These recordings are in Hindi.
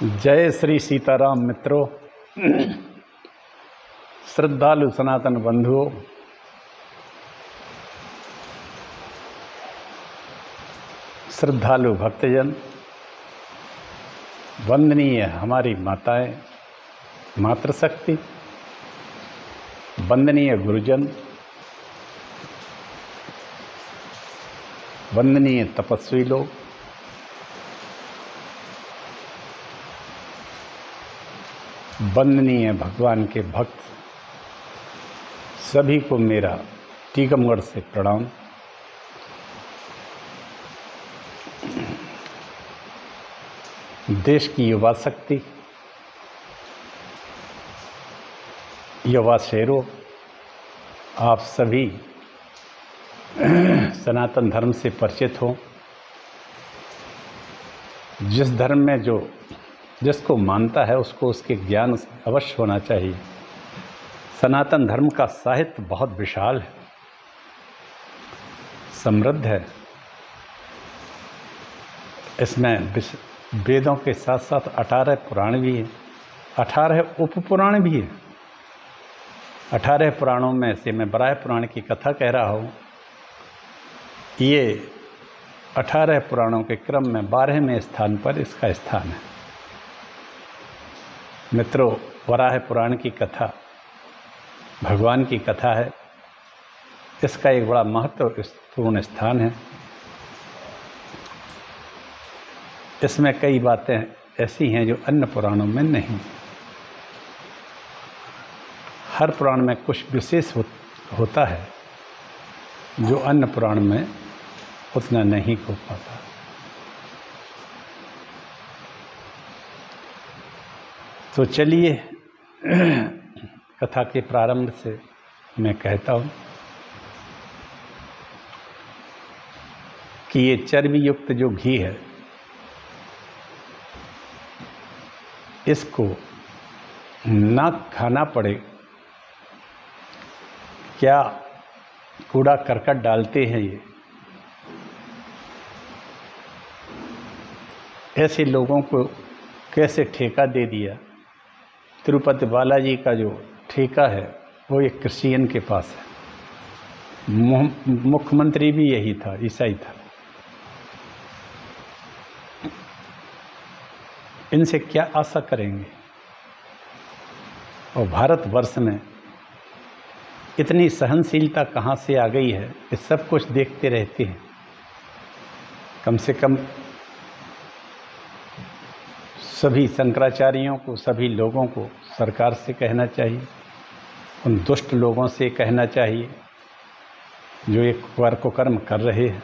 जय श्री सीताराम मित्रों, श्रद्धालु सनातन बंधुओं, श्रद्धालु भक्तजन, वंदनीय हमारी माताएं, मातृशक्ति, वंदनीय गुरुजन, वंदनीय तपस्वी लोग, वंदनीय भगवान के भक्त, सभी को मेरा टीकमगढ़ से प्रणाम। देश की युवा शक्ति, युवा शेरों, आप सभी सनातन धर्म से परिचित हो। जिस धर्म में जिसको मानता है उसको उसके ज्ञान अवश्य होना चाहिए। सनातन धर्म का साहित्य बहुत विशाल है, समृद्ध है। इसमें वेदों के साथ साथ 18 पुराण भी हैं, 18 उपपुराण भी हैं। 18 पुराणों में से मैं बराह पुराण की कथा कह रहा हूँ। ये 18 पुराणों के क्रम में 12वें स्थान पर इसका स्थान है। मित्रों, वराह पुराण की कथा भगवान की कथा है। इसका एक बड़ा महत्वपूर्ण स्थान है। इसमें कई बातें ऐसी हैं जो अन्य पुराणों में नहीं। हर पुराण में कुछ विशेष होता है जो अन्य पुराण में उतना नहीं हो पाता। तो चलिए कथा के प्रारंभ से मैं कहता हूँ कि ये चर्बी युक्त जो घी है, इसको ना खाना पड़े। क्या कूड़ा करकट डालते हैं ये, ऐसे लोगों को कैसे ठेका दे दिया। तिरुपति बालाजी का जो ठेका है वो एक क्रिश्चियन के पास है। मुख्यमंत्री भी यही था, ईसाई था। इनसे क्या आशा करेंगे। और भारतवर्ष में इतनी सहनशीलता कहाँ से आ गई है, ये सब कुछ देखते रहते हैं। कम से कम सभी शंकराचार्यों को, सभी लोगों को सरकार से कहना चाहिए, उन दुष्ट लोगों से कहना चाहिए जो एक कर्म कर रहे हैं।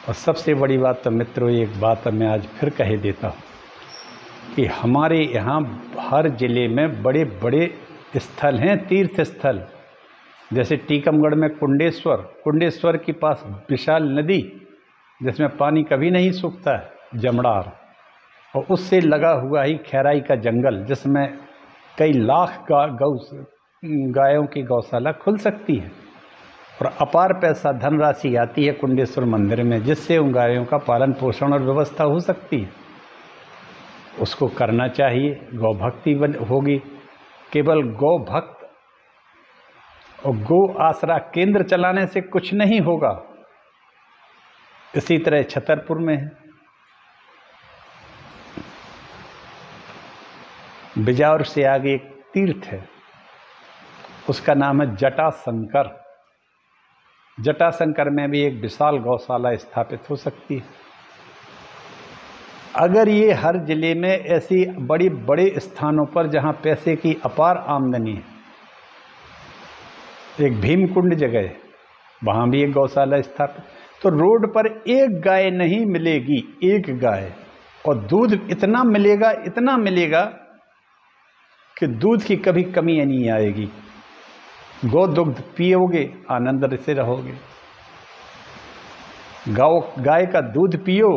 और सबसे बड़ी बात तो मित्रों, एक बात मैं आज फिर कह देता हूँ कि हमारे यहाँ हर ज़िले में बड़े बड़े स्थल हैं, तीर्थ स्थल। जैसे टीकमगढ़ में कुंडेश्वर के पास विशाल नदी जिसमें पानी कभी नहीं सूखता है, जमड़ार। और उससे लगा हुआ ही खैराई का जंगल, जिसमें कई लाख गायों की गौशाला खुल सकती है। और अपार पैसा धनराशि आती है कुंडेश्वर मंदिर में, जिससे उन गायों का पालन पोषण और व्यवस्था हो सकती है। उसको करना चाहिए। गौ भक्ति होगी। केवल गौ भक्त और गौ आसरा केंद्र चलाने से कुछ नहीं होगा। इसी तरह छतरपुर में है, बिजावर से आगे एक तीर्थ है, उसका नाम है जटाशंकर। जटाशंकर में भी एक विशाल गौशाला स्थापित हो सकती है। अगर ये हर जिले में ऐसी बड़ी बड़े स्थानों पर जहाँ पैसे की अपार आमदनी है, एक भीमकुंड जगह है, वहाँ भी एक गौशाला स्थापित, तो रोड पर एक गाय नहीं मिलेगी, एक गाय। और दूध इतना मिलेगा कि दूध की कभी कमी नहीं आएगी। गौ दुग्ध पियोगे, आनंद से रहोगे। गाय का दूध पियो,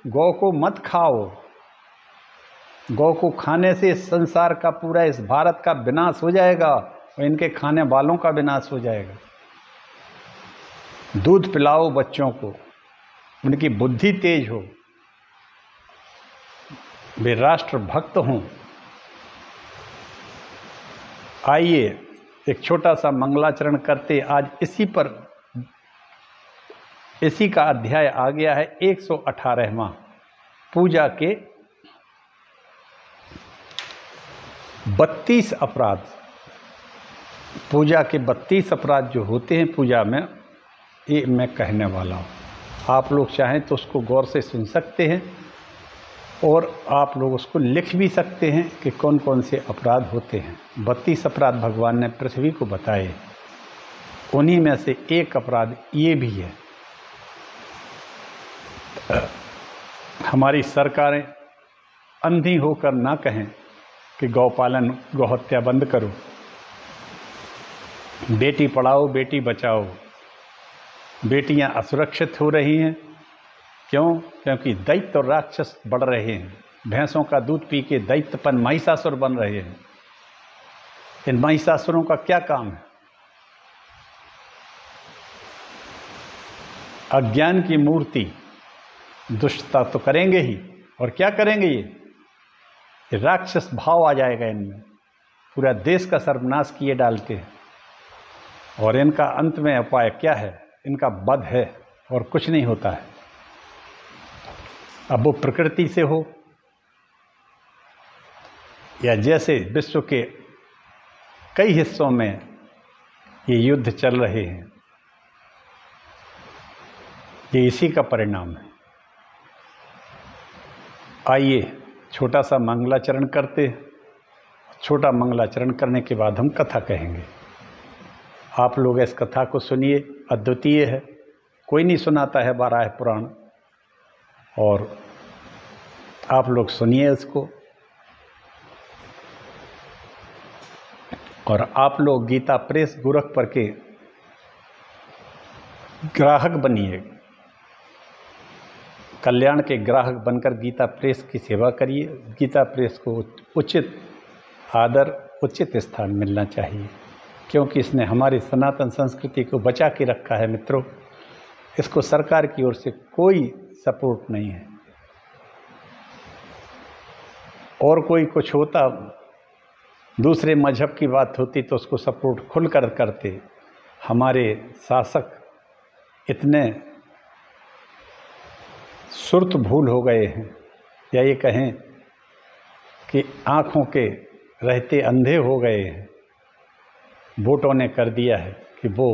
गौ को मत खाओ। गौ को खाने से संसार का पूरा, इस भारत का विनाश हो जाएगा और इनके खाने वालों का विनाश हो जाएगा। दूध पिलाओ बच्चों को, उनकी बुद्धि तेज हो। वे राष्ट्रभक्त हों। आइए एक छोटा सा मंगलाचरण करते। आज इसी का अध्याय आ गया है 118वां, पूजा के 32 अपराध। पूजा के 32 अपराध जो होते हैं पूजा में, ये मैं कहने वाला हूँ। आप लोग चाहें तो उसको गौर से सुन सकते हैं और आप लोग उसको लिख भी सकते हैं कि कौन कौन से अपराध होते हैं। 32 अपराध भगवान ने पृथ्वी को बताए, उन्हीं में से एक अपराध ये भी है। हमारी सरकारें अंधी होकर ना कहें कि गौपालन गौहत्या बंद करो, बेटी पढ़ाओ बेटी बचाओ। बेटियां असुरक्षित हो रही हैं। क्यों? क्योंकि दैत्य और राक्षस बढ़ रहे हैं। भैंसों का दूध पी के दैत्यपन महिषासुर बन रहे हैं। इन महिषासुरों का क्या काम है? अज्ञान की मूर्ति, दुष्टता तो करेंगे ही, और क्या करेंगे? ये राक्षस भाव आ जाएगा इनमें, पूरा देश का सर्वनाश किए डालते हैं। और इनका अंत में उपाय क्या है? इनका वध है और कुछ नहीं होता है। अब वो प्रकृति से हो या जैसे विश्व के कई हिस्सों में ये युद्ध चल रहे हैं, ये इसी का परिणाम है। आइए छोटा सा मंगलाचरण करते। छोटा मंगलाचरण करने के बाद हम कथा कहेंगे। आप लोग इस कथा को सुनिए, अद्वितीय है, कोई नहीं सुनाता है बारह पुराण। और आप लोग सुनिए इसको, और आप लोग गीता प्रेस गोरखपुर के ग्राहक बनिए। कल्याण के ग्राहक बनकर गीता प्रेस की सेवा करिए। गीता प्रेस को उचित आदर, उचित स्थान मिलना चाहिए, क्योंकि इसने हमारी सनातन संस्कृति को बचा के रखा है। मित्रों, इसको सरकार की ओर से कोई सपोर्ट नहीं है। और कोई कुछ होता, दूसरे मजहब की बात होती तो उसको सपोर्ट खुलकर करते। हमारे शासक इतने सुर्त भूल हो गए हैं, या ये कहें कि आँखों के रहते अंधे हो गए हैं। वोटों ने कर दिया है कि वो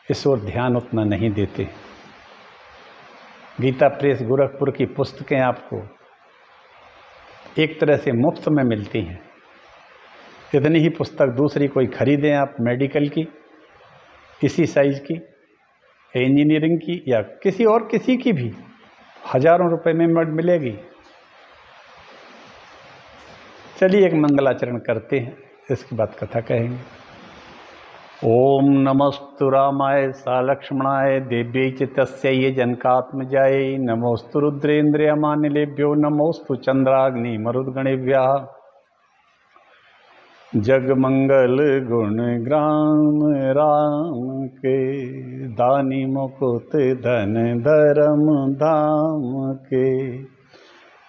इस ओर ध्यान उतना नहीं देते। गीता प्रेस गोरखपुर की पुस्तकें आपको एक तरह से मुफ्त में मिलती हैं। इतनी ही पुस्तक दूसरी कोई खरीदें आप, मेडिकल की इसी साइज की, इंजीनियरिंग की, या किसी और किसी की भी हजारों रुपए में मिलेगी। चलिए एक मंगलाचरण करते हैं, इसके बाद कथा कहेंगे। ओम नमस्तु रामाय सालक्ष्मणाय देव्यै च तस्यै जनकात्मजायै नमोस्तु रुद्रेन्द्रियमानिलेभ्यो नमोस्तु चंद्राग्नि मरुद्गणेभ्यः। जगमंगल गुण ग्राम राम के दानी मुकुट धन धर्म धाम के।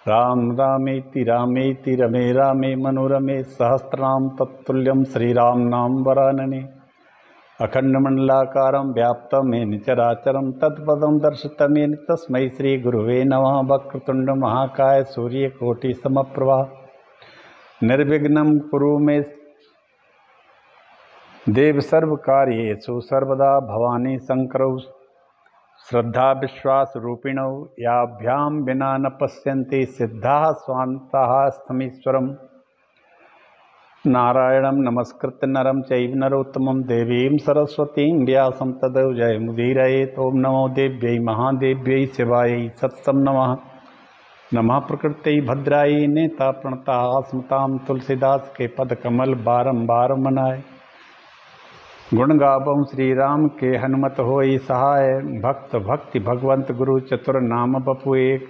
राम रामेति रामेति रमे रामे मनोरमे सहस्रनाम तत्तुल्यम श्रीराम नाम वरानने। अखंडमंडलाकारं व्याप्तमेन चराचरं तत्पदं दर्शितमेन तस्मै श्री गुरुवे नमः। वक्रतुंड महाकाय सूर्यकोटि समप्रभा निर्विघ्नं कुरु मे देव सर्वकार्येषु सर्वदा। भवानी शंकरौ श्रद्धा विश्वास रूपिणौ याभ्यां विना न पश्यन्ति सिद्धाः स्वान्ताः स्थमीश्वरम्। नारायणं नमस्कृत्य नरं चैव नरोत्तमं देवीं सरस्वतीं व्यासं ततो जयमुदीरयेत्। ओम नमो देव्यै महादेव्यै शिवायै सत्सं नमः। नमः प्रकृत्यै भद्रायै नेता प्रणताः स्मतां तुलसीदास के पद कमल बारंबार मनाए। गुण गावं श्री राम के हनुमत होई सहाय। भक्त भक्ति भगवंत गुरु चतुर नाम बपु एक।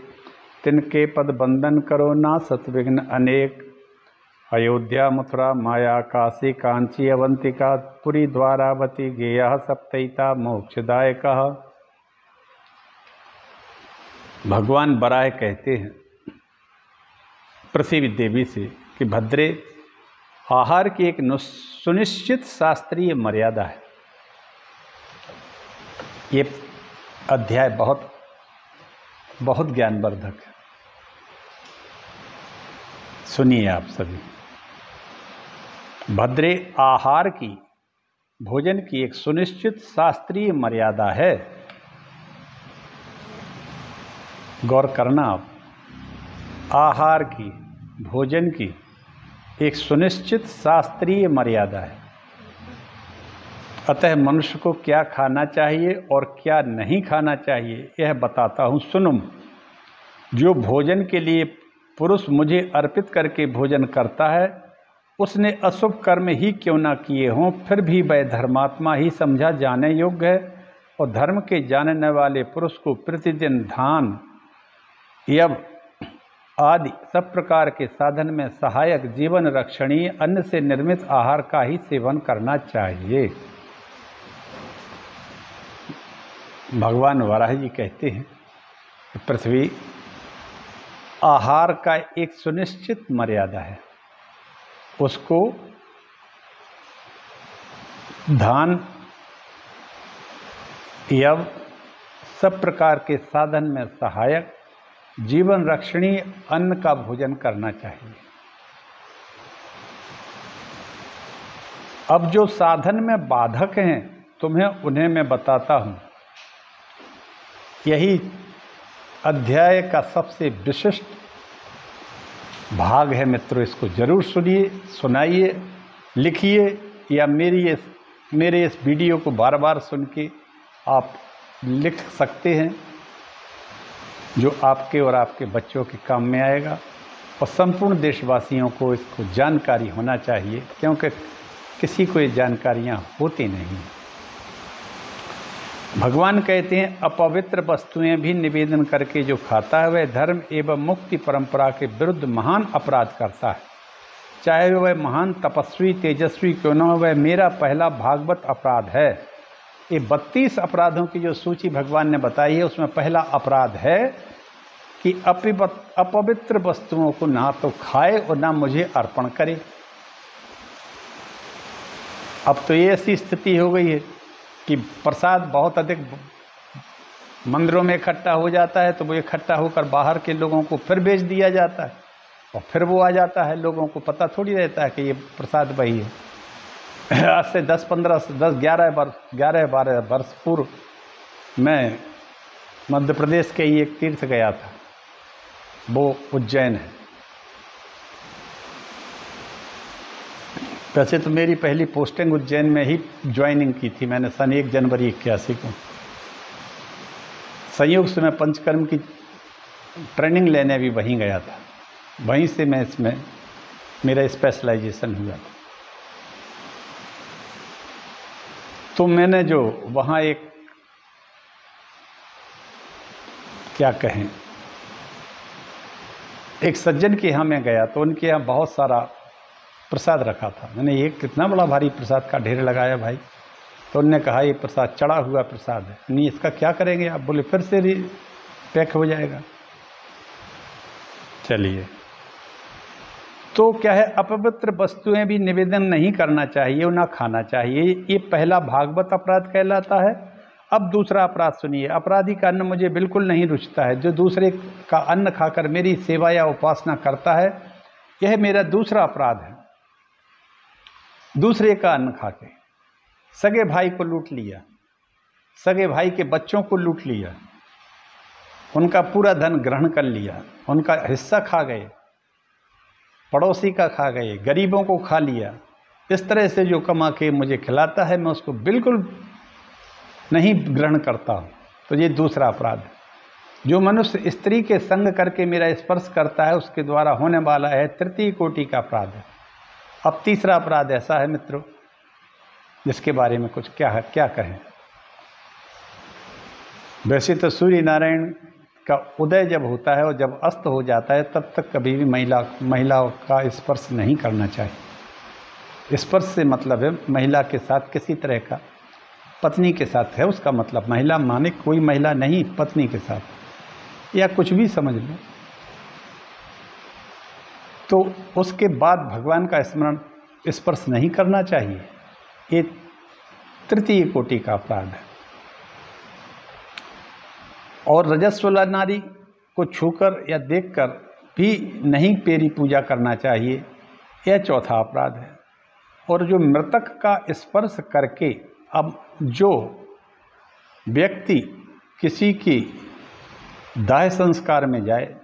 तिनके पद बंदन करो नासत विघ्न अनेक। अयोध्या मथुरा माया काशी कांची अवंतिका पुरी द्वारावती गेयः सप्तैता मोक्षदायकः। भगवान बराह कहते हैं पृथ्वी देवी से कि भद्रे, आहार की एक सुनिश्चित शास्त्रीय मर्यादा है। ये अध्याय बहुत बहुत ज्ञानवर्धक है, सुनिए आप सभी। भद्रे, आहार की, भोजन की एक सुनिश्चित शास्त्रीय मर्यादा है। गौर करना आप, आहार की, भोजन की एक सुनिश्चित शास्त्रीय मर्यादा है। अतः मनुष्य को क्या खाना चाहिए और क्या नहीं खाना चाहिए यह बताता हूँ, सुनो। जो भोजन के लिए पुरुष मुझे अर्पित करके भोजन करता है, उसने अशुभ कर्म ही क्यों न किए हों, फिर भी वह धर्मात्मा ही समझा जाने योग्य है। और धर्म के जानने वाले पुरुष को प्रतिदिन धान, यव आदि सब प्रकार के साधन में सहायक जीवन रक्षणीय अन्न से निर्मित आहार का ही सेवन करना चाहिए। भगवान वराह जी कहते हैं कि पृथ्वी, आहार का एक सुनिश्चित मर्यादा है। उसको धान, यव सब प्रकार के साधन में सहायक जीवन रक्षणीय अन्न का भोजन करना चाहिए। अब जो साधन में बाधक हैं तुम्हें उन्हें मैं बताता हूं। यही अध्याय का सबसे विशिष्ट भाग है मित्रों। इसको जरूर सुनिए, सुनाइए, लिखिए या मेरे इस वीडियो को बार बार सुन के आप लिख सकते हैं, जो आपके और आपके बच्चों के काम में आएगा। और संपूर्ण देशवासियों को इसको जानकारी होना चाहिए, क्योंकि किसी को ये जानकारियाँ होती नहीं। भगवान कहते हैं, अपवित्र वस्तुएं भी निवेदन करके जो खाता है वह धर्म एवं मुक्ति परंपरा के विरुद्ध महान अपराध करता है। चाहे वह महान तपस्वी तेजस्वी क्यों न हो, वह मेरा पहला भागवत अपराध है। ये 32 अपराधों की जो सूची भगवान ने बताई है, उसमें पहला अपराध है कि अपवित्र वस्तुओं को ना तो खाए और ना मुझे अर्पण करे। अब तो ये ऐसी स्थिति हो गई है कि प्रसाद बहुत अधिक मंदिरों में इकट्ठा हो जाता है, तो वो इकट्ठा होकर बाहर के लोगों को फिर बेच दिया जाता है और फिर वो आ जाता है। लोगों को पता थोड़ी रहता है कि ये प्रसाद वही है। आज से 11-12 वर्ष पूर्व मैं मध्य प्रदेश के ही एक तीर्थ गया था, वो उज्जैन है। वैसे तो मेरी पहली पोस्टिंग उज्जैन में ही ज्वाइनिंग की थी मैंने सन 1 जनवरी 81 को। संयोग से मैं पंचकर्म की ट्रेनिंग लेने भी वहीं गया था, वहीं से मैं इसमें मेरा स्पेशलाइजेशन हुआ था। तो मैंने जो वहाँ एक क्या कहें, एक सज्जन के यहाँ मैं गया तो उनके यहाँ बहुत सारा प्रसाद रखा था। मैंने ये कितना बड़ा भारी प्रसाद का ढेर लगाया भाई। तो उन्होंने कहा ये प्रसाद चढ़ा हुआ प्रसाद है, नहीं इसका क्या करेंगे आप? बोले फिर से पैक हो जाएगा। चलिए, तो क्या है, अपवित्र वस्तुएं भी निवेदन नहीं करना चाहिए और ना खाना चाहिए। ये पहला भागवत अपराध कहलाता है। अब दूसरा अपराध सुनिए। अपराधी का अन्न मुझे बिल्कुल नहीं रुचता है। जो दूसरे का अन्न खाकर मेरी सेवा या उपासना करता है, यह मेरा दूसरा अपराध है। दूसरे का अन्न खाके सगे भाई को लूट लिया, सगे भाई के बच्चों को लूट लिया, उनका पूरा धन ग्रहण कर लिया, उनका हिस्सा खा गए, पड़ोसी का खा गए, गरीबों को खा लिया। इस तरह से जो कमा के मुझे खिलाता है, मैं उसको बिल्कुल नहीं ग्रहण करता हूँ। तो ये दूसरा अपराध है। जो मनुष्य स्त्री के संग करके मेरा स्पर्श करता है, उसके द्वारा होने वाला है तृतीय कोटि का अपराध है। अब तीसरा अपराध ऐसा है मित्रों, जिसके बारे में कुछ क्या कहें। वैसे तो सूर्य नारायण का उदय जब होता है और जब अस्त हो जाता है, तब तक कभी भी महिलाओं का स्पर्श नहीं करना चाहिए। स्पर्श से मतलब है महिला के साथ किसी तरह का, पत्नी के साथ है उसका मतलब। महिला माने कोई महिला नहीं, पत्नी के साथ या कुछ भी समझ लो। तो उसके बाद भगवान का स्मरण स्पर्श नहीं करना चाहिए। ये तृतीय कोटि का अपराध है। और रजस्वला नारी को छूकर या देखकर भी नहीं मेरी पूजा करना चाहिए, यह चौथा अपराध है। और जो मृतक का स्पर्श करके अब जो व्यक्ति किसी की दाह संस्कार में जाए,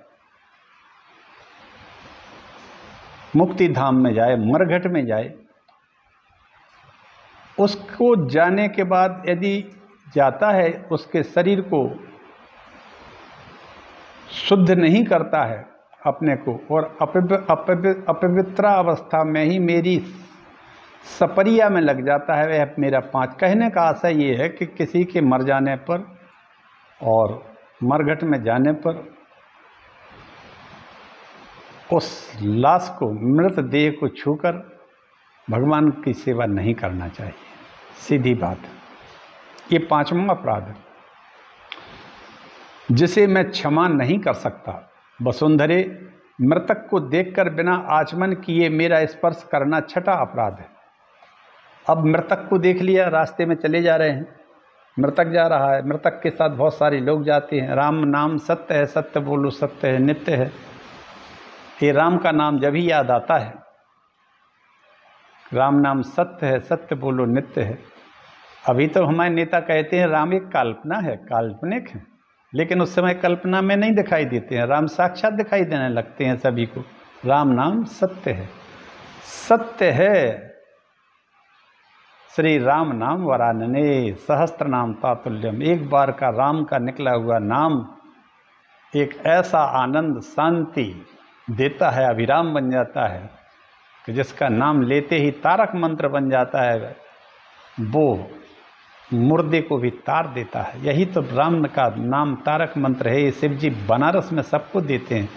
मुक्ति धाम में जाए, मरघट में जाए, उसको जाने के बाद यदि जाता है उसके शरीर को शुद्ध नहीं करता है अपने को, और अपवित्र अवस्था में ही मेरी सपरिया में लग जाता है, वह मेरा 5। कहने का आशय ये है कि किसी के मर जाने पर और मरघट में जाने पर उस लाश को, मृतदेह को छूकर भगवान की सेवा नहीं करना चाहिए। सीधी बात। ये 5वां अपराध है जिसे मैं क्षमा नहीं कर सकता। वसुंधरे, मृतक को देखकर बिना आचमन किए मेरा स्पर्श करना 6ठा अपराध है। अब मृतक को देख लिया, रास्ते में चले जा रहे हैं, मृतक जा रहा है, मृतक के साथ बहुत सारे लोग जाते हैं। राम नाम सत्य है, सत्य बोलो सत्य है, नित्य है। ये राम का नाम जब ही याद आता है, राम नाम सत्य है, सत्य बोलो नित्य है। अभी तो हमारे नेता कहते हैं राम एक कल्पना है, काल्पनिक है, लेकिन उस समय कल्पना में नहीं दिखाई देते हैं, राम साक्षात दिखाई देने लगते हैं सभी को। राम नाम सत्य है, सत्य है। श्री राम नाम वरानने सहस्त्र नाम तातुल्यम। एक बार का राम का निकला हुआ नाम एक ऐसा आनंद शांति देता है, अभिराम बन जाता है कि जिसका नाम लेते ही तारक मंत्र बन जाता है, वो मुर्दे को भी तार देता है। यही तो राम का नाम तारक मंत्र है। ये शिव जी बनारस में सबको देते हैं।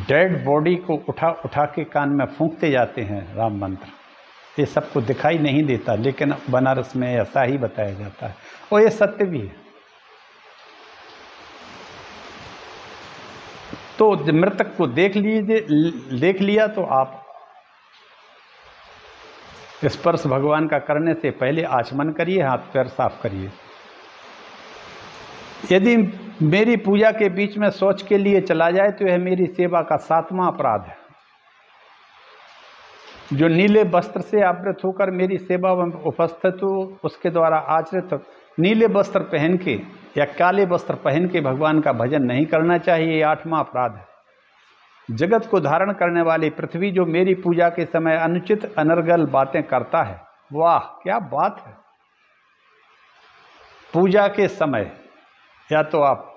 डेड बॉडी को उठा उठा के कान में फूंकते जाते हैं राम मंत्र। ये सबको दिखाई नहीं देता, लेकिन बनारस में ऐसा ही बताया जाता है और ये सत्य भी है। तो मृतक को देख लिया तो आप स्पर्श भगवान का करने से पहले आचमन करिए, हाथ पैर साफ करिए। यदि मेरी पूजा के बीच में शौच के लिए चला जाए तो यह मेरी सेवा का 7वां अपराध है। जो नीले वस्त्र से आवृत होकर मेरी सेवा में उपस्थित हो, उसके द्वारा आचरित नीले वस्त्र पहन के या काले वस्त्र पहन के भगवान का भजन नहीं करना चाहिए। 8वां अपराध है। जगत को धारण करने वाली पृथ्वी जो मेरी पूजा के समय अनुचित अनर्गल बातें करता है। वाह क्या बात है। पूजा के समय या तो आप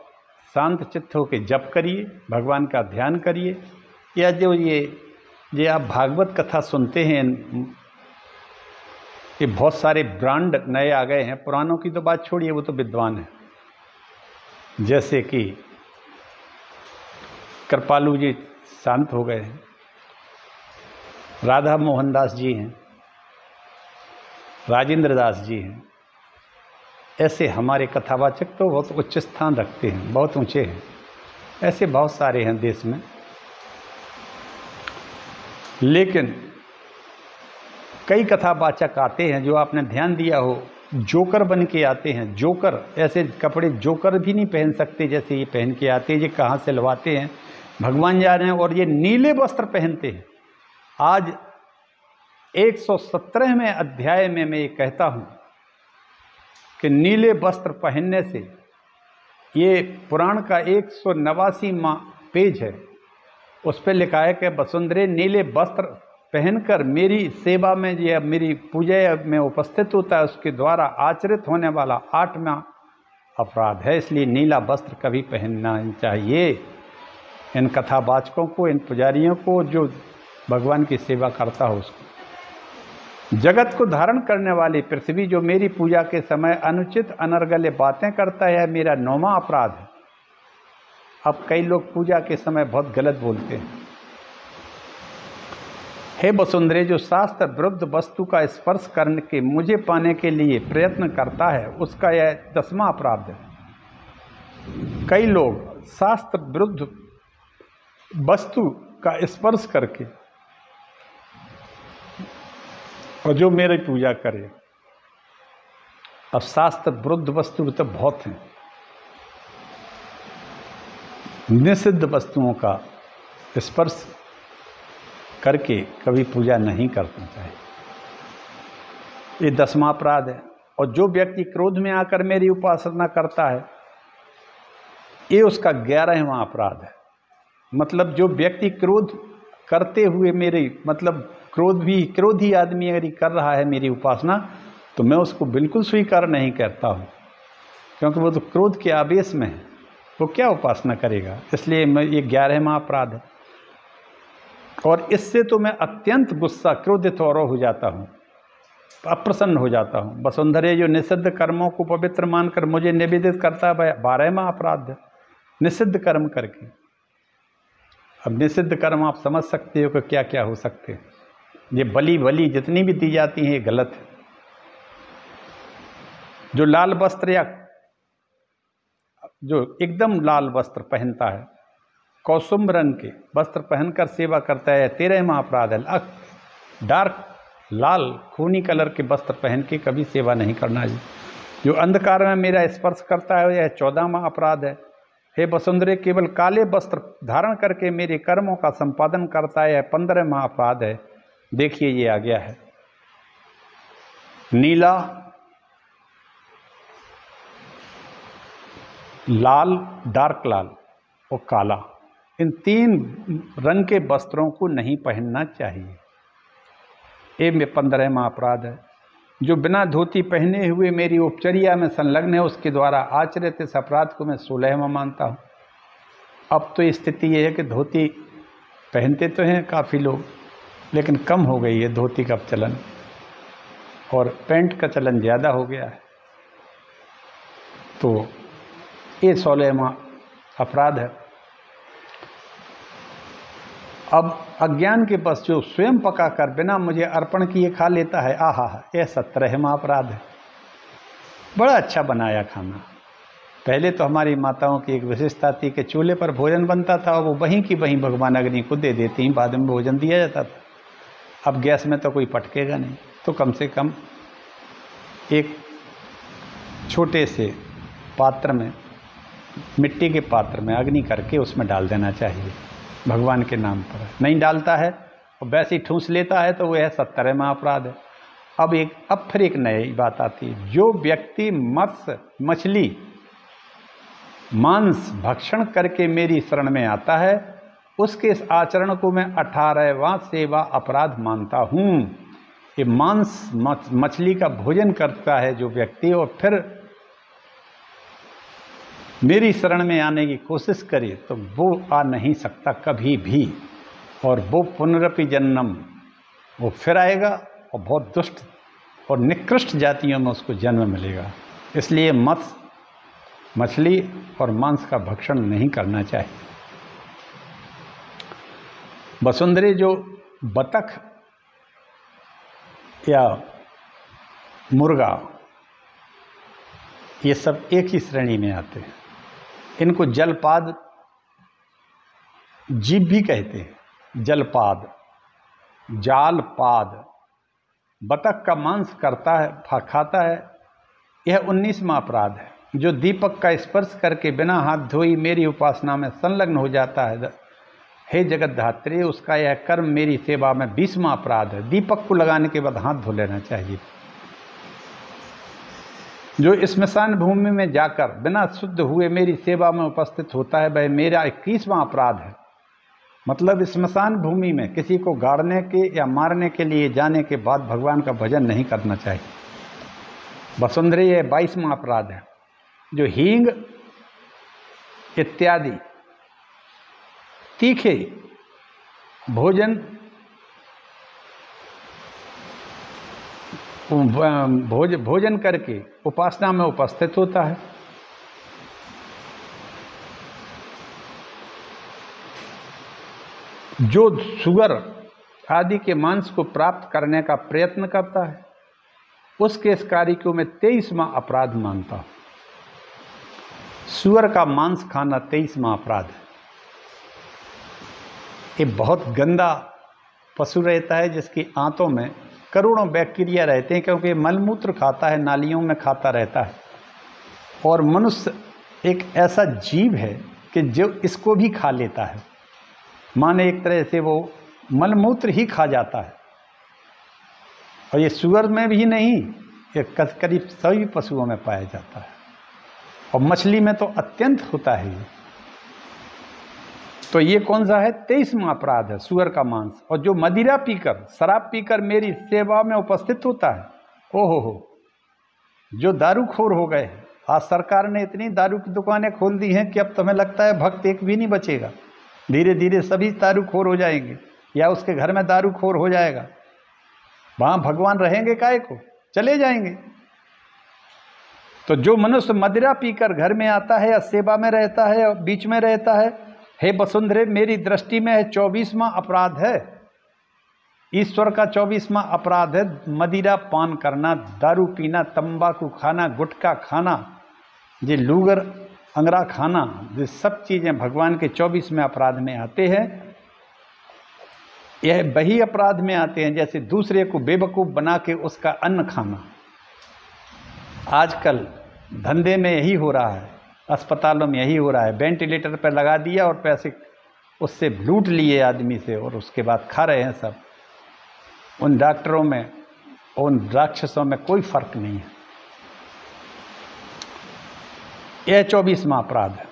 शांत चित्त होकर जप करिए, भगवान का ध्यान करिए, या जो ये आप भागवत कथा सुनते हैं, ये बहुत सारे ब्रांड नए आ गए हैं, पुरानों की तो बात छोड़िए, वो तो विद्वान है। जैसे कि कृपालु जी शांत हो गए हैं, राधा मोहन दास जी हैं, राजेंद्र दास जी हैं। ऐसे हमारे कथावाचक तो बहुत उच्च स्थान रखते हैं, बहुत ऊंचे हैं। ऐसे बहुत सारे हैं देश में। लेकिन कई कथावाचक आते हैं जो आपने ध्यान दिया हो, जोकर बन के आते हैं। जोकर, ऐसे कपड़े जोकर भी नहीं पहन सकते जैसे ये पहन के आते हैं। ये कहाँ से लवाते हैं भगवान जाने हैं। और ये नीले वस्त्र पहनते हैं। आज 117वें अध्याय में मैं ये कहता हूँ कि नीले वस्त्र पहनने से, ये पुराण का 189वां पेज है, उस पर लिखा है कि वसुंधरे नीले वस्त्र पहनकर मेरी सेवा में या मेरी पूजा में उपस्थित होता है, उसके द्वारा आचरित होने वाला 8वां अपराध है। इसलिए नीला वस्त्र कभी पहनना चाहिए इन कथावाचकों को, इन पुजारियों को, जो भगवान की सेवा करता हो उसको। जगत को धारण करने वाली पृथ्वी जो मेरी पूजा के समय अनुचित अनर्गल बातें करता है, मेरा 9वां अपराध है। अब कई लोग पूजा के समय बहुत गलत बोलते हैं। हे वसुंधरे, जो शास्त्र विरुद्ध वस्तु का स्पर्श करने के मुझे पाने के लिए प्रयत्न करता है, उसका यह 10वां अपराध है। कई लोग शास्त्र विरुद्ध वस्तु का स्पर्श करके और जो मेरी पूजा करे। अब शास्त्र विरुद्ध वस्तु तो बहुत हैं, निषिद्ध वस्तुओं का स्पर्श करके कभी पूजा नहीं करना चाहिए, ये 10वां अपराध है। और जो व्यक्ति क्रोध में आकर मेरी उपासना करता है, ये उसका 11वां अपराध है। मतलब जो व्यक्ति क्रोध करते हुए मेरी, मतलब क्रोधी आदमी अगर कर रहा है मेरी उपासना, तो मैं उसको बिल्कुल स्वीकार नहीं करता हूँ, क्योंकि वो तो क्रोध के आवेश में है, वो क्या उपासना करेगा। इसलिए मैं ये 11वां अपराध है। और इससे तो मैं अत्यंत गुस्सा, क्रोधित और हो जाता हूँ, अप्रसन्न हो जाता हूँ। वसुंधरे जो निषिद्ध कर्मों को पवित्र मानकर मुझे निवेदित करता है, 12वां अपराध है, निषिद्ध कर्म करके। अब निषिद्ध कर्म आप समझ सकते हो कि क्या क्या हो सकते हैं। ये बलि जितनी भी दी जाती हैं ये गलत है। जो लाल वस्त्र या जो एकदम लाल वस्त्र पहनता है, कौसुम्ब रंग के वस्त्र पहनकर सेवा करता है, 13वां अपराध है। डार्क लाल खूनी कलर के वस्त्र पहन के कभी सेवा नहीं करना चाहिए। जो अंधकार में मेरा स्पर्श करता है, यह 14वां अपराध है। हे वसुंधरे, केवल काले वस्त्र धारण करके मेरे कर्मों का संपादन करता है, 15वां अपराध है। देखिए ये आ गया है, नीला, लाल, डार्क लाल और काला, इन 3 रंग के वस्त्रों को नहीं पहनना चाहिए, ये में 15वां अपराध है। जो बिना धोती पहने हुए मेरी उपचर्या में संलग्न है, उसके द्वारा आचरित इस अपराध को मैं 16वां मानता हूँ। अब तो स्थिति ये है कि धोती पहनते तो हैं काफ़ी लोग, लेकिन कम हो गई है धोती का चलन, और पैंट का चलन ज़्यादा हो गया है। तो ये 16वां अपराध है। अब अज्ञान के बस जो स्वयं पकाकर बिना मुझे अर्पण किए खा लेता है, आहा, यह 17वां अपराध है। बड़ा अच्छा बनाया खाना। पहले तो हमारी माताओं की एक विशेषता थी कि चूल्हे पर भोजन बनता था और वो वहीं की वहीं भगवान अग्नि को दे देती, बाद में भोजन दिया जाता था। अब गैस में तो कोई पटकेगा नहीं, तो कम से कम एक छोटे से पात्र में, मिट्टी के पात्र में अग्नि करके उसमें डाल देना चाहिए भगवान के नाम पर। नहीं डालता है और वैसे ही ठूंस लेता है, तो वह 17वां अपराध है। अब फिर एक नई बात आती है। जो व्यक्ति मत्स्य, मछली, मांस भक्षण करके मेरी शरण में आता है, उसके इस आचरण को मैं 18वां सेवा अपराध मानता हूँ। ये मांस मछली का भोजन करता है जो व्यक्ति, और फिर मेरी शरण में आने की कोशिश करे, तो वो आ नहीं सकता कभी भी, और वो पुनरपि जन्म, वो फिर आएगा और बहुत दुष्ट और निकृष्ट जातियों में उसको जन्म मिलेगा। इसलिए मछली और मांस का भक्षण नहीं करना चाहिए। वसुंधरे, जो बतख या मुर्गा, ये सब एक ही श्रेणी में आते हैं। इनको जलपाद जीव भी कहते हैं। जलपाद, जालपाद, बतख का मांस खाता है, यह 19वां अपराध है। जो दीपक का स्पर्श करके बिना हाथ धोई मेरी उपासना में संलग्न हो जाता है, हे जगत धात्री, उसका यह कर्म मेरी सेवा में 20वां अपराध है। दीपक को लगाने के बाद हाथ धो लेना चाहिए। जो स्मशान भूमि में जाकर बिना शुद्ध हुए मेरी सेवा में उपस्थित होता है, वह मेरा 21वां अपराध है। मतलब स्मशान भूमि में किसी को गाड़ने के या मारने के लिए जाने के बाद भगवान का भजन नहीं करना चाहिए। वसुंधरे, यह 22वां अपराध है। जो हींग इत्यादि तीखे भोजन भोजन करके उपासना में उपस्थित होता है, जो सुअर आदि के मांस को प्राप्त करने का प्रयत्न करता है, उसके इस कार्य को मैं 23वां अपराध मानता हूँ। सुअर का मांस खाना 23वां अपराध है। ये बहुत गंदा पशु रहता है जिसकी आंतों में करोड़ों बैक्टीरिया रहते हैं, क्योंकि मलमूत्र खाता है, नालियों में खाता रहता है। और मनुष्य एक ऐसा जीव है कि जो इसको भी खा लेता है, माने एक तरह से वो मलमूत्र ही खा जाता है। और ये सुअर में भी नहीं, ये करीब सभी पशुओं में पाया जाता है। और मछली में तो अत्यंत होता है ये। तो ये कौन सा है? 23वां अपराध है, सुअर का मांस। और जो मदिरा पीकर, शराब पीकर मेरी सेवा में उपस्थित होता है, ओहो हो, जो दारूखोर हो गए हैं। आज सरकार ने इतनी दारू की दुकानें खोल दी हैं कि अब तुम्हें लगता है भक्त एक भी नहीं बचेगा। धीरे धीरे सभी दारूखोर हो जाएंगे, या उसके घर में दारूखोर हो जाएगा। वहाँ भगवान रहेंगे काहे को? चले जाएंगे। तो जो मनुष्य मदिरा पीकर घर में आता है या सेवा में रहता है या बीच में रहता है, हे वसुंधरे, मेरी दृष्टि में है 24वां अपराध है। ईश्वर का 24वां अपराध है मदिरा पान करना, दारू पीना, तंबाकू खाना, गुटखा खाना, ये लूगर अंगरा खाना, ये सब चीज़ें भगवान के 24वें अपराध में आते हैं। यह वही अपराध में आते हैं जैसे दूसरे को बेवकूफ़ बना के उसका अन्न खाना। आजकल धंधे में यही हो रहा है, अस्पतालों में यही हो रहा है। वेंटिलेटर पर लगा दिया और पैसे उससे लूट लिए आदमी से, और उसके बाद खा रहे हैं सब। उन डॉक्टरों में, उन राक्षसों में कोई फर्क नहीं है। यह 24वां अपराध है।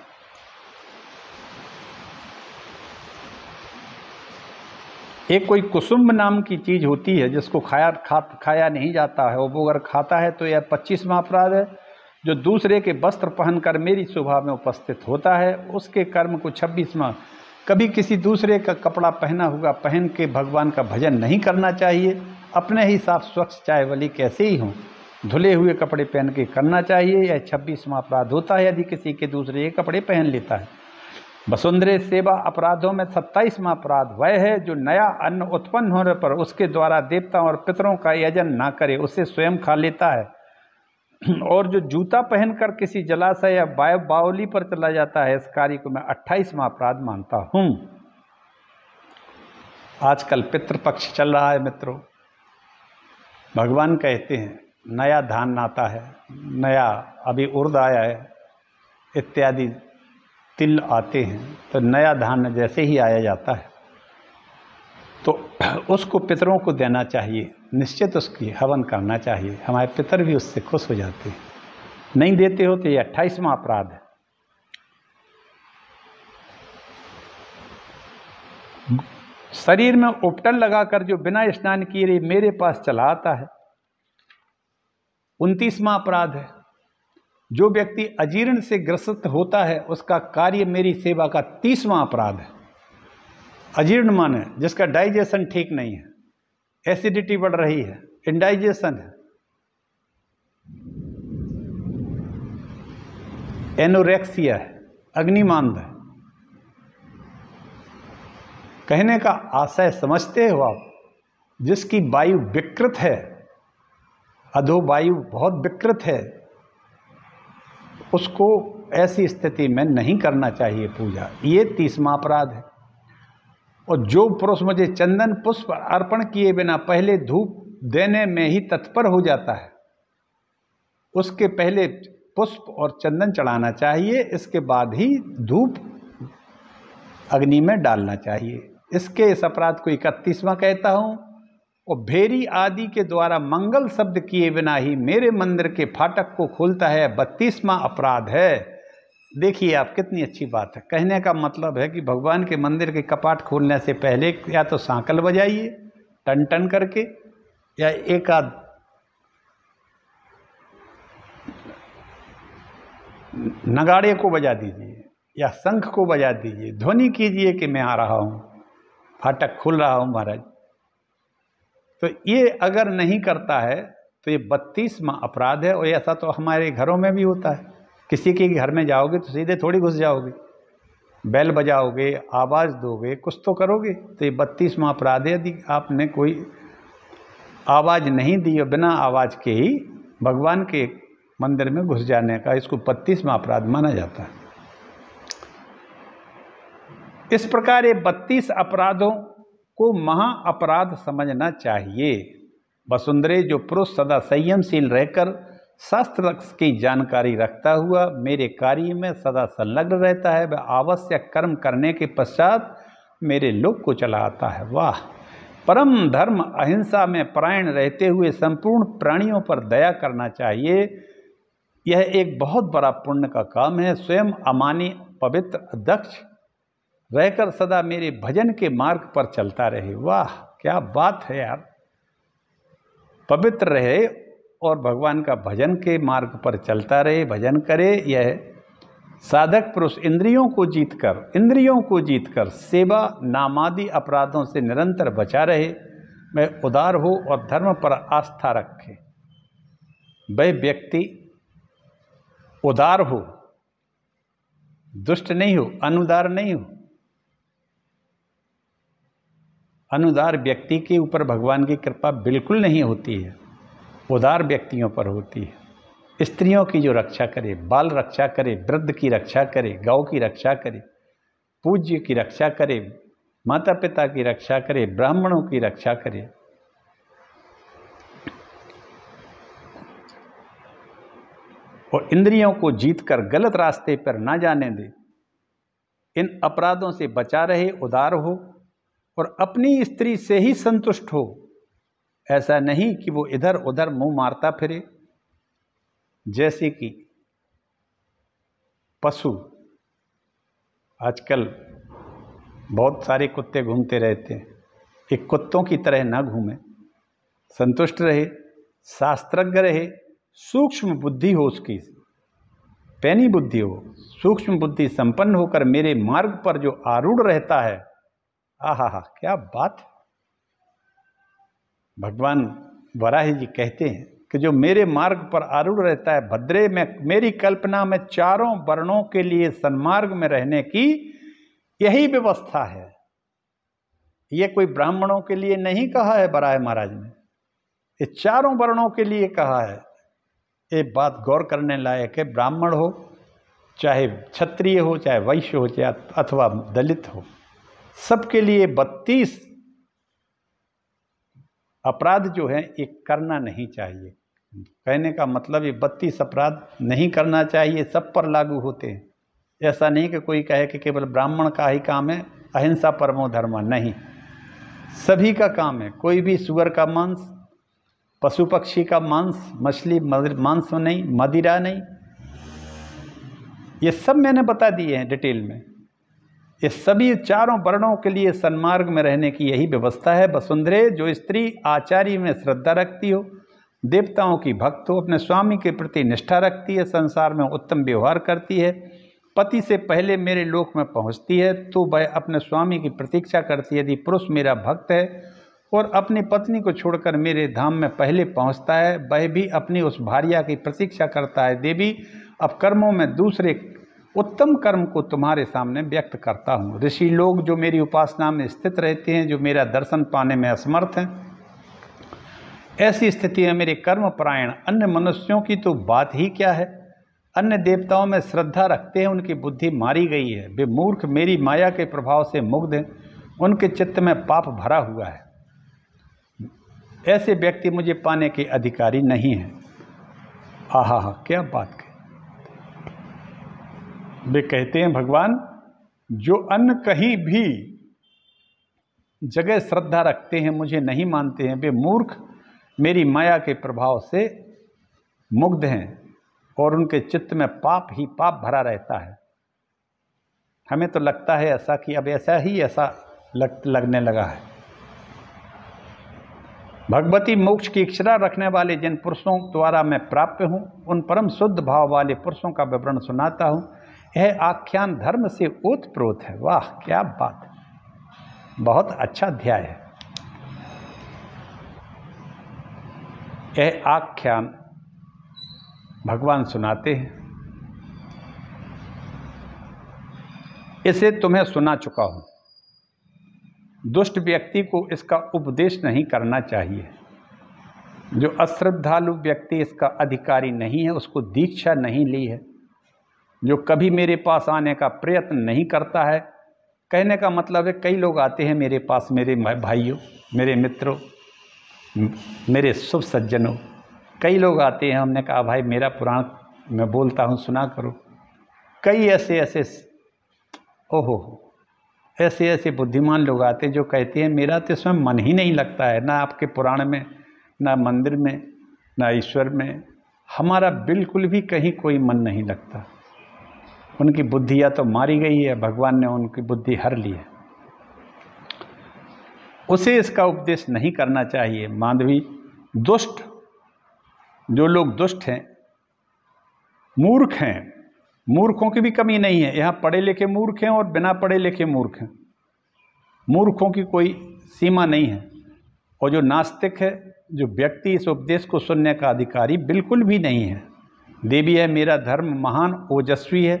एक कोई कुसुम्ब नाम की चीज़ होती है जिसको खाया नहीं जाता है, और वो अगर खाता है तो यह 25वां अपराध है। जो दूसरे के वस्त्र पहनकर मेरी शोभा में उपस्थित होता है, उसके कर्म को 26वां। कभी किसी दूसरे का कपड़ा पहना हुआ पहन के भगवान का भजन नहीं करना चाहिए। अपने ही साफ स्वच्छ चाहे वली कैसे ही हों, धुले हुए कपड़े पहन के करना चाहिए। यह 26वां अपराध होता है यदि किसी के दूसरे के कपड़े पहन लेता है। वसुंधरे सेवा अपराधों में 27वां अपराध वह है जो नया अन्न उत्पन्न होने पर उसके द्वारा देवताओं और पितरों का यजन ना करे, उसे स्वयं खा लेता है। और जो जूता पहनकर किसी जलाशय या बावली पर चला जाता है, इस कार्य को मैं 28वां अपराध मानता हूँ। आजकल पितृपक्ष चल रहा है मित्रों। भगवान कहते हैं नया धान आता है, नया अभी उर्द आया है, इत्यादि तिल आते हैं। तो नया धान जैसे ही आया जाता है तो उसको पितरों को देना चाहिए, निश्चित उसकी हवन करना चाहिए। हमारे पितर भी उससे खुश हो जाते हैं। नहीं देते हो तो ये 28वां अपराध है। शरीर में उपटन लगाकर जो बिना स्नान किए मेरे पास चला आता है, 29वां अपराध है। जो व्यक्ति अजीर्ण से ग्रसित होता है उसका कार्य मेरी सेवा का 30वां अपराध है। अजीर्ण माने जिसका डाइजेशन ठीक नहीं है, एसिडिटी बढ़ रही है, इंडाइजेशन है, एनोरेक्सिया है, अग्निमांद है। कहने का आशय समझते हो आप? जिसकी वायु विकृत है, अधो वायु बहुत विकृत है, उसको ऐसी स्थिति में नहीं करना चाहिए पूजा। ये 30वां अपराध है। और जो पुरुष मुझे चंदन पुष्प अर्पण किए बिना पहले धूप देने में ही तत्पर हो जाता है, उसके पहले पुष्प और चंदन चढ़ाना चाहिए, इसके बाद ही धूप अग्नि में डालना चाहिए। इसके इस अपराध को 31वां कहता हूँ। और भेरी आदि के द्वारा मंगल शब्द किए बिना ही मेरे मंदिर के फाटक को खोलता है, 32वां अपराध है। देखिए आप, कितनी अच्छी बात है। कहने का मतलब है कि भगवान के मंदिर के कपाट खोलने से पहले या तो सांकल बजाइए टन टन करके, या एक आध नगाड़े को बजा दीजिए या शंख को बजा दीजिए, ध्वनि कीजिए कि मैं आ रहा हूँ, फाटक खुल रहा हूँ महाराज। तो ये अगर नहीं करता है तो ये 32वां अपराध है। और ऐसा तो हमारे घरों में भी होता है। किसी के घर में जाओगे तो सीधे थोड़ी घुस जाओगे, बेल बजाओगे, आवाज़ दोगे, कुछ तो करोगे। तो ये 32वां अपराध है। यदि आपने कोई आवाज़ नहीं दी और बिना आवाज़ के ही भगवान के मंदिर में घुस जाने का, इसको 32वां अपराध माना जाता है। इस प्रकार ये 32 अपराधों को महा अपराध समझना चाहिए। वसुंधरे, जो पुरुष सदा संयमशील रहकर शास्त्र की जानकारी रखता हुआ मेरे कार्य में सदा संलग्न रहता है, वह आवश्यक कर्म करने के पश्चात मेरे लोक को चला आता है। वाह! परम धर्म अहिंसा में परायण रहते हुए संपूर्ण प्राणियों पर दया करना चाहिए। यह एक बहुत बड़ा पुण्य का काम है। स्वयं अमानी, पवित्र, दक्ष रहकर सदा मेरे भजन के मार्ग पर चलता रहे। वाह, क्या बात है यार! पवित्र रहे और भगवान का भजन के मार्ग पर चलता रहे, भजन करे। यह साधक पुरुष इंद्रियों को जीतकर सेवा नामादि अपराधों से निरंतर बचा रहे, वह उदार हो और धर्म पर आस्था रखे। वह व्यक्ति उदार हो, दुष्ट नहीं हो, अनुदार नहीं हो। अनुदार व्यक्ति के ऊपर भगवान की कृपा बिल्कुल नहीं होती है, उदार व्यक्तियों पर होती है। स्त्रियों की जो रक्षा करे, बाल रक्षा करे, वृद्ध की रक्षा करे, गौ की रक्षा करे, पूज्य की रक्षा करे, माता पिता की रक्षा करे, ब्राह्मणों की रक्षा करे। और इंद्रियों को जीतकर गलत रास्ते पर ना जाने दे, इन अपराधों से बचा रहे, उदार हो और अपनी स्त्री से ही संतुष्ट हो। ऐसा नहीं कि वो इधर उधर मुंह मारता फिरे। जैसे कि पशु, आजकल बहुत सारे कुत्ते घूमते रहते हैं, एक कुत्तों की तरह ना घूमे, संतुष्ट रहे, शास्त्रज्ञ रहे, सूक्ष्म बुद्धि हो, उसकी पैनी बुद्धि हो, सूक्ष्म बुद्धि संपन्न होकर मेरे मार्ग पर जो आरूढ़ रहता है। आहा, क्या बात! भगवान वराही जी कहते हैं कि जो मेरे मार्ग पर आरूढ़ रहता है, भद्रे में मेरी कल्पना में चारों वर्णों के लिए सन्मार्ग में रहने की यही व्यवस्था है। ये कोई ब्राह्मणों के लिए नहीं कहा है वराह महाराज ने, ये चारों वर्णों के लिए कहा है। ये बात गौर करने लायक है। ब्राह्मण हो, चाहे क्षत्रिय हो, चाहे वैश्य हो, चाहे अथवा दलित हो, सबके लिए 32 अपराध जो है ये करना नहीं चाहिए। कहने का मतलब ये 32 अपराध नहीं करना चाहिए, सब पर लागू होते हैं। ऐसा नहीं कि कोई कहे कि केवल ब्राह्मण का ही काम है, अहिंसा परमो धर्म, नहीं, सभी का काम है। कोई भी सुअर का मांस, पशु पक्षी का मांस, मछली मांस नहीं, मदिरा नहीं, ये सब मैंने बता दिए हैं डिटेल में। ये सभी चारों वर्णों के लिए सन्मार्ग में रहने की यही व्यवस्था है। वसुंधरे, जो स्त्री आचार्य में श्रद्धा रखती हो, देवताओं की भक्त हो, अपने स्वामी के प्रति निष्ठा रखती है, संसार में उत्तम व्यवहार करती है, पति से पहले मेरे लोक में पहुंचती है, तो वह अपने स्वामी की प्रतीक्षा करती है। यदि पुरुष मेरा भक्त है और अपनी पत्नी को छोड़कर मेरे धाम में पहले पहुंचता है, वह भी अपनी उस भार्या की प्रतीक्षा करता है। देवी, अब कर्मों में दूसरे उत्तम कर्म को तुम्हारे सामने व्यक्त करता हूँ। ऋषि लोग जो मेरी उपासना में स्थित रहते हैं, जो मेरा दर्शन पाने में असमर्थ हैं, ऐसी स्थिति है मेरे कर्म परायण अन्य मनुष्यों की तो बात ही क्या है। अन्य देवताओं में श्रद्धा रखते हैं, उनकी बुद्धि मारी गई है, वे मूर्ख मेरी माया के प्रभाव से मुग्ध हैं, उनके चित्त में पाप भरा हुआ है। ऐसे व्यक्ति मुझे पाने के अधिकारी नहीं हैं। आहा, क्या बात कही! वे कहते हैं भगवान, जो अन्य कहीं भी जगह श्रद्धा रखते हैं, मुझे नहीं मानते हैं, वे मूर्ख मेरी माया के प्रभाव से मुग्ध हैं और उनके चित्त में पाप ही पाप भरा रहता है। हमें तो लगता है ऐसा कि अब ऐसा लगने लगा है। भगवती मोक्ष की इच्छा रखने वाले जिन पुरुषों द्वारा मैं प्राप्य हूँ, उन परम शुद्ध भाव वाले पुरुषों का विवरण सुनाता हूँ। यह आख्यान धर्म से ओतप्रोत है। वाह, क्या बात! बहुत अच्छा अध्याय है। यह आख्यान भगवान सुनाते हैं। इसे तुम्हें सुना चुका हूं। दुष्ट व्यक्ति को इसका उपदेश नहीं करना चाहिए। जो अश्रद्धालु व्यक्ति इसका अधिकारी नहीं है, उसको दीक्षा नहीं ली है, जो कभी मेरे पास आने का प्रयत्न नहीं करता है, कहने का मतलब है कई लोग आते हैं मेरे पास, मेरे भाइयों, मेरे मित्रों, मेरे शुभ सज्जनों, कई लोग आते हैं। हमने कहा भाई मेरा पुराण मैं बोलता हूँ सुना करो। कई ऐसे ऐसे बुद्धिमान लोग आते हैं जो कहते हैं मेरा तो इसमें मन ही नहीं लगता है, ना आपके पुराण में, ना मंदिर में, ना ईश्वर में, हमारा बिल्कुल भी कहीं कोई मन नहीं लगता। उनकी बुद्धि या तो मारी गई है, भगवान ने उनकी बुद्धि हर ली है। उसे इसका उपदेश नहीं करना चाहिए। माधवी, दुष्ट, जो लोग दुष्ट हैं, मूर्ख हैं, मूर्खों की भी कमी नहीं है। यहाँ पढ़े लिखे मूर्ख हैं और बिना पढ़े लिखे मूर्ख हैं। मूर्खों की कोई सीमा नहीं है। और जो नास्तिक है, जो व्यक्ति इस उपदेश को सुनने का अधिकारी बिल्कुल भी नहीं है। देवी है मेरा धर्म महान ओजस्वी है,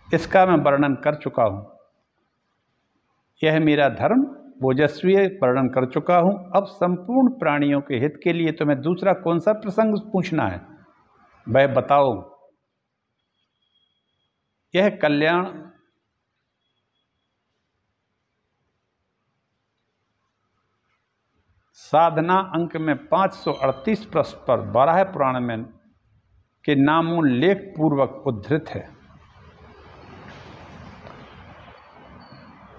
इसका मैं वर्णन कर चुका हूँ। यह मेरा धर्म ओजस्वी है, वर्णन कर चुका हूँ। अब संपूर्ण प्राणियों के हित के लिए तुम्हें दूसरा कौन सा प्रसंग पूछना है, वह बताओ। यह कल्याण साधना अंक में 538 पृष्ठ पर 12 पुराण में के नामोल्लेख पूर्वक उद्धृत है।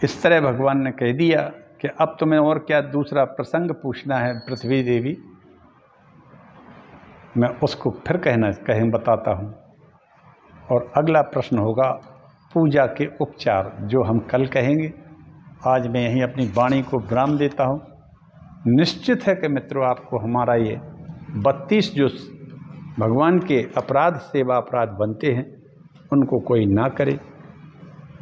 इस तरह भगवान ने कह दिया कि अब तुम्हें और क्या दूसरा प्रसंग पूछना है पृथ्वी देवी, मैं उसको फिर बताता हूँ। और अगला प्रश्न होगा पूजा के उपचार, जो हम कल कहेंगे। आज मैं यहीं अपनी वाणी को विराम देता हूँ। निश्चित है कि मित्रों, आपको हमारा ये 32 जो भगवान के अपराध, सेवा अपराध बनते हैं, उनको कोई ना करे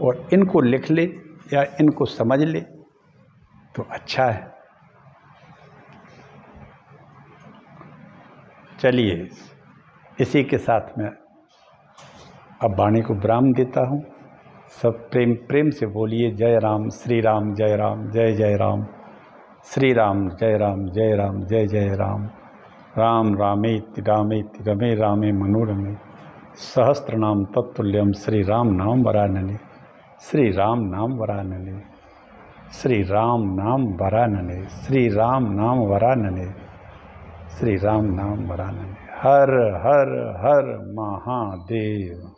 और इनको लिख ले या इनको समझ ले तो अच्छा है। चलिए, इसी के साथ मैं अब वाणी को विराम देता हूँ। सब प्रेम प्रेम से बोलिए जय राम, श्री राम, जय राम, जय जय राम, श्री राम, जय राम, जय राम, जय जय राम। राम रामेति रामेति रमे रामे मनोरमे, सहस्त्रनाम तत्तुल्यम श्री राम नाम वरानने, श्री राम नाम वरानने, श्री राम नाम वरानने, श्री राम नाम वरानने, श्री राम नाम वरानने। हर हर हर महादेव।